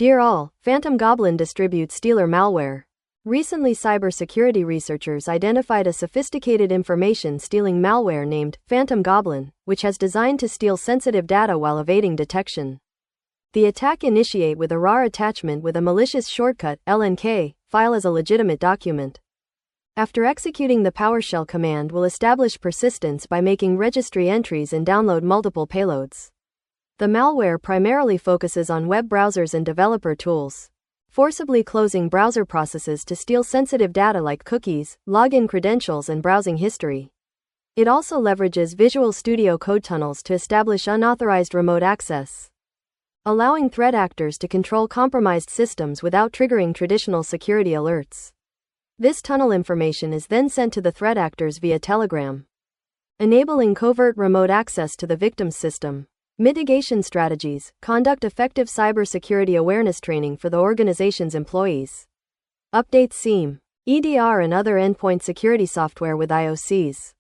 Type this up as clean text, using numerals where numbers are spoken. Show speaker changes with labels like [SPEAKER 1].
[SPEAKER 1] Dear all, Phantom Goblin distributes stealer malware. Recently, cybersecurity researchers identified a sophisticated information-stealing malware named Phantom Goblin, which has designed to steal sensitive data while evading detection. The attack initiates with a RAR attachment with a malicious shortcut, LNK, file as a legitimate document. After executing the PowerShell command will establish persistence by making registry entries and download multiple payloads. The malware primarily focuses on web browsers and developer tools, forcibly closing browser processes to steal sensitive data like cookies, login credentials, and browsing history. It also leverages Visual Studio Code tunnels to establish unauthorized remote access, allowing threat actors to control compromised systems without triggering traditional security alerts. This tunnel information is then sent to the threat actors via Telegram, enabling covert remote access to the victim's system. Mitigation strategies conduct effective cybersecurity awareness training for the organization's employees. Updates SIEM, EDR, and other endpoint security software with IOCs.